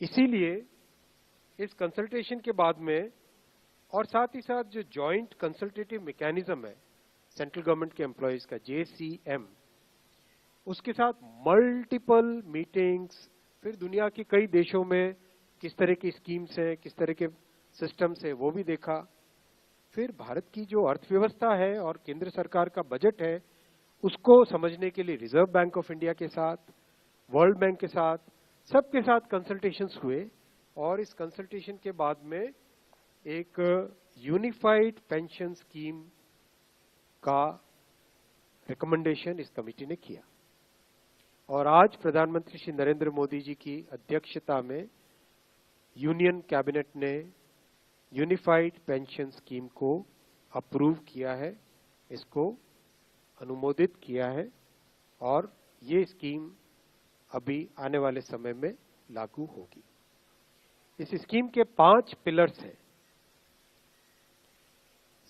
इसीलिए इस कंसल्टेशन के बाद में और साथ ही साथ जो जॉइंट कंसल्टेटिव मैकेनिज्म है सेंट्रल गवर्नमेंट के एम्प्लॉयज का, JCM, उसके साथ मल्टीपल मीटिंग्स, फिर दुनिया के कई देशों में किस तरह की स्कीम्स हैं, किस तरह के सिस्टम्स हैं, वो भी देखा। फिर भारत की जो अर्थव्यवस्था है और केंद्र सरकार का बजट है, उसको समझने के लिए रिजर्व बैंक ऑफ इंडिया के साथ, वर्ल्ड बैंक के साथ, सबके साथ कंसल्टेशंस हुए और इस कंसल्टेशन के बाद में एक यूनिफाइड पेंशन स्कीम का रिकमेंडेशन इस कमेटी ने किया। और आज प्रधानमंत्री श्री नरेंद्र मोदी जी की अध्यक्षता में यूनियन कैबिनेट ने यूनिफाइड पेंशन स्कीम को अप्रूव किया है, इसको अनुमोदित किया है और ये स्कीम अभी आने वाले समय में लागू होगी। इस स्कीम के 5 पिलर्स हैं।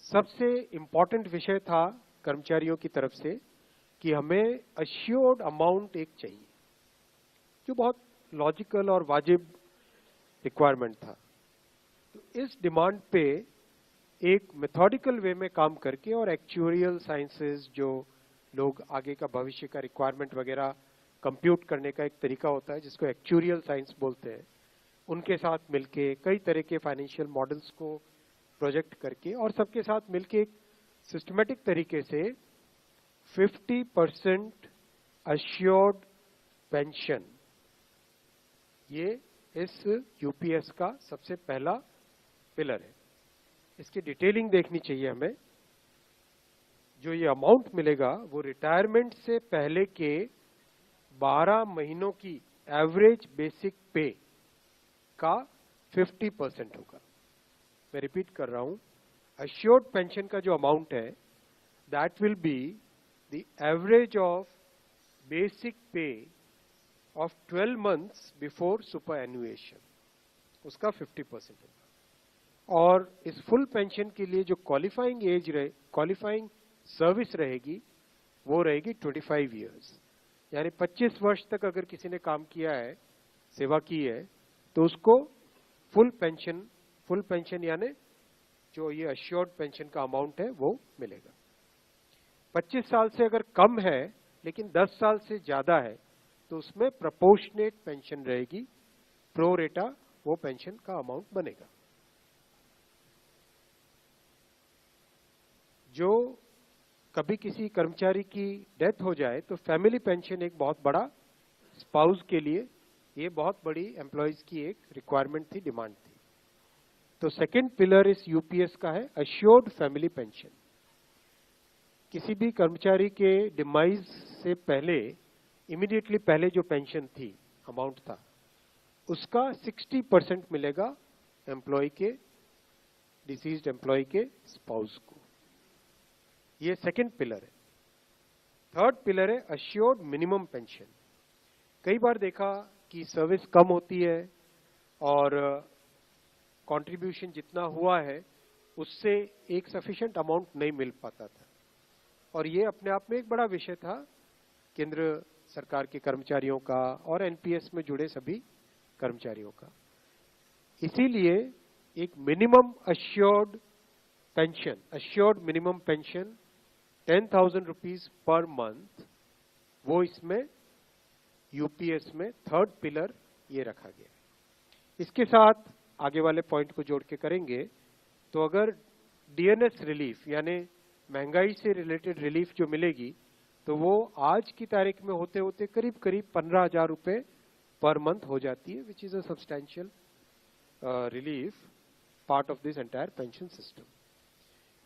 सबसे इंपॉर्टेंट विषय था कर्मचारियों की तरफ से कि हमें अश्योर्ड अमाउंट एक चाहिए, जो बहुत लॉजिकल और वाजिब रिक्वायरमेंट था। तो इस डिमांड पे एक मेथोडिकल वे में काम करके और एक्चुअरियल साइंसेस, जो लोग आगे का भविष्य का रिक्वायरमेंट वगैरह कंप्यूट करने का एक तरीका होता है जिसको एक्चुअरियल साइंस बोलते हैं, उनके साथ मिलके कई तरह के फाइनेंशियल मॉडल्स को प्रोजेक्ट करके और सबके साथ मिलके एक सिस्टमेटिक तरीके से 50% अश्योर्ड पेंशन, ये इस यूपीएस का सबसे पहला पिलर है। इसकी डिटेलिंग देखनी चाहिए हमें। जो ये अमाउंट मिलेगा वो रिटायरमेंट से पहले के 12 महीनों की एवरेज बेसिक पे का 50% होगा। मैं रिपीट कर रहा हूं, अश्योर्ड पेंशन का जो अमाउंट है that will be the average of basic पे ऑफ 12 मंथ्स बिफोर सुपर एनुएशन, उसका 50% होगा। और इस फुल पेंशन के लिए जो क्वालिफाइंग एज रहे, क्वालिफाइंग सर्विस रहेगी, वो रहेगी 25 इयर्स। यानी 25 वर्ष तक अगर किसी ने काम किया है, सेवा की है, तो उसको फुल पेंशन यानी जो ये अश्योर्ड पेंशन का अमाउंट है वो मिलेगा। 25 साल से अगर कम है लेकिन 10 साल से ज्यादा है तो उसमें प्रोपोर्शनेट पेंशन रहेगी, प्रो रेटा वो पेंशन का अमाउंट बनेगा। जो कभी किसी कर्मचारी की डेथ हो जाए तो फैमिली पेंशन एक बहुत बड़ा, स्पाउस के लिए ये बहुत बड़ी एम्प्लॉयज की एक रिक्वायरमेंट थी, डिमांड थी। तो सेकंड पिलर इस यूपीएस का है अश्योर्ड फैमिली पेंशन। किसी भी कर्मचारी के डिमाइज से पहले, इमीडिएटली पहले जो पेंशन थी, अमाउंट था, उसका 60% मिलेगा एम्प्लॉय के, डिसीज्ड एम्प्लॉय के स्पाउस को। ये सेकंड पिलर है। थर्ड पिलर है अश्योर्ड मिनिमम पेंशन। कई बार देखा कि सर्विस कम होती है और कंट्रीब्यूशन जितना हुआ है उससे एक सफिशिएंट अमाउंट नहीं मिल पाता था, और ये अपने आप में एक बड़ा विषय था केंद्र सरकार के कर्मचारियों का और एनपीएस में जुड़े सभी कर्मचारियों का। इसीलिए एक minimum assured pension, assured minimum pension 10,000 rupees per month, वो इसमें यूपीएस में थर्ड पिलर ये रखा गया। इसके साथ आगे वाले पॉइंट को जोड़ के करेंगे तो अगर डीएनएस रिलीफ यानी महंगाई से रिलेटेड रिलीफ जो मिलेगी तो वो आज की तारीख में होते होते करीब करीब 15,000 रुपए पर मंथ हो जाती है, which is a substantial relief part of this entire pension system.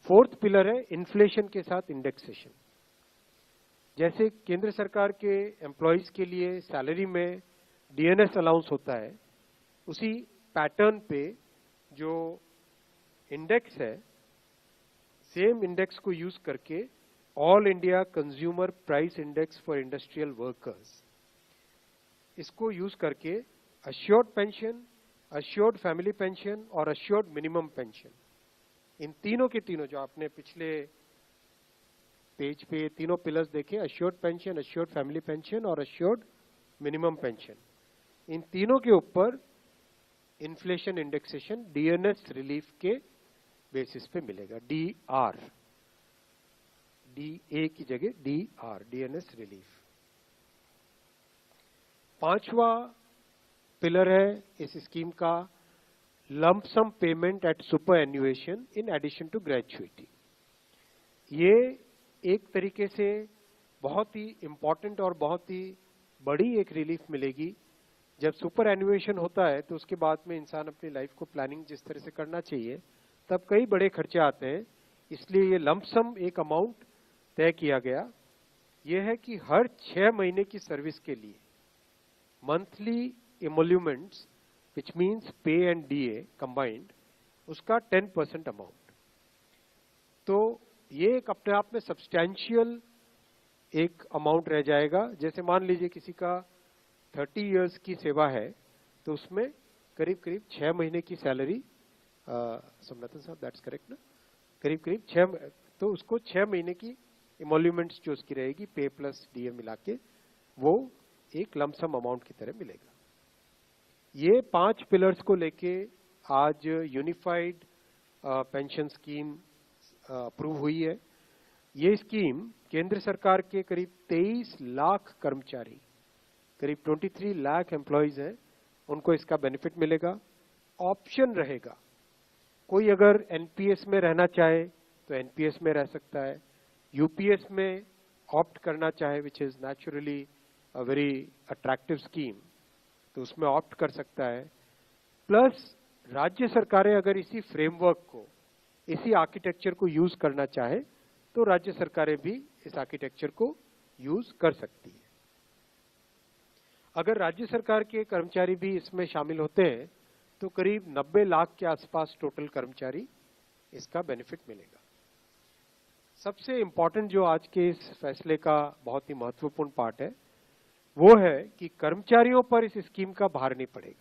Fourth pillar है इन्फ्लेशन के साथ इंडेक्सेशन। जैसे केंद्र सरकार के एम्प्लॉयज के लिए सैलरी में डीएनएस अलाउंस होता है, उसी पैटर्न पे जो इंडेक्स है, सेम इंडेक्स को यूज करके all India consumer price index for industrial workers, इसको यूज करके assured pension, assured family pension और अश्योर्ड मिनिमम पेंशन, इन तीनों के तीनों जो आपने पिछले पेज पे तीनों पिलर्स देखे, assured pension, assured family pension और अश्योर्ड मिनिमम पेंशन, इन तीनों के ऊपर इन्फ्लेशन इंडेक्सेशन डीएनएस रिलीफ के बेसिस पे मिलेगा, डीआर, डीए की जगह डीआर, डीएनएस रिलीफ। पांचवा पिलर है इस स्कीम का lump sum payment at superannuation in addition to gratuity. ये एक तरीके से बहुत ही इंपॉर्टेंट और बहुत ही बड़ी एक रिलीफ मिलेगी। जब सुपर एन्युएशन होता है तो उसके बाद में इंसान अपनी लाइफ को प्लानिंग जिस तरह से करना चाहिए तब कई बड़े खर्चे आते हैं, इसलिए ये लंप सम एक अमाउंट तय किया गया। यह है कि हर 6 महीने की सर्विस के लिए मंथली इमोल्यूमेंट्स विच मीन्स पे एंड डीए कंबाइंड, उसका 10% अमाउंट। तो ये एक अपने आप में सब्सटैंशियल एक अमाउंट रह जाएगा। जैसे मान लीजिए किसी का 30 इयर्स की सेवा है तो उसमें करीब करीब 6 महीने की सैलरी, सोमनाथन साहब दैट्स करेक्ट ना, करीब करीब 6, तो उसको 6 महीने की इमोल्यूमेंट्स जो उसकी रहेगी पे प्लस डीए मिला के वो एक लमसम अमाउंट की तरह मिलेगा। ये 5 पिलर्स को लेके आज यूनिफाइड पेंशन स्कीम अप्रूव हुई है। ये स्कीम केंद्र सरकार के करीब 23 लाख कर्मचारी, करीब 23 लाख एम्प्लॉयज हैं, उनको इसका बेनिफिट मिलेगा। ऑप्शन रहेगा, कोई अगर एनपीएस में रहना चाहे तो एनपीएस में रह सकता है, यूपीएस में ऑप्ट करना चाहे which is naturally a very attractive scheme तो उसमें ऑप्ट कर सकता है। प्लस राज्य सरकारें अगर इसी फ्रेमवर्क को, इसी आर्किटेक्चर को यूज करना चाहे तो राज्य सरकारें भी इस आर्किटेक्चर को यूज कर सकती है। अगर राज्य सरकार के कर्मचारी भी इसमें शामिल होते हैं तो करीब 90 लाख के आसपास टोटल कर्मचारी इसका बेनिफिट मिलेगा। सबसे इंपॉर्टेंट जो आज के इस फैसले का बहुत ही महत्वपूर्ण पार्ट है वो है कि कर्मचारियों पर इस स्कीम का भार नहीं पड़ेगा।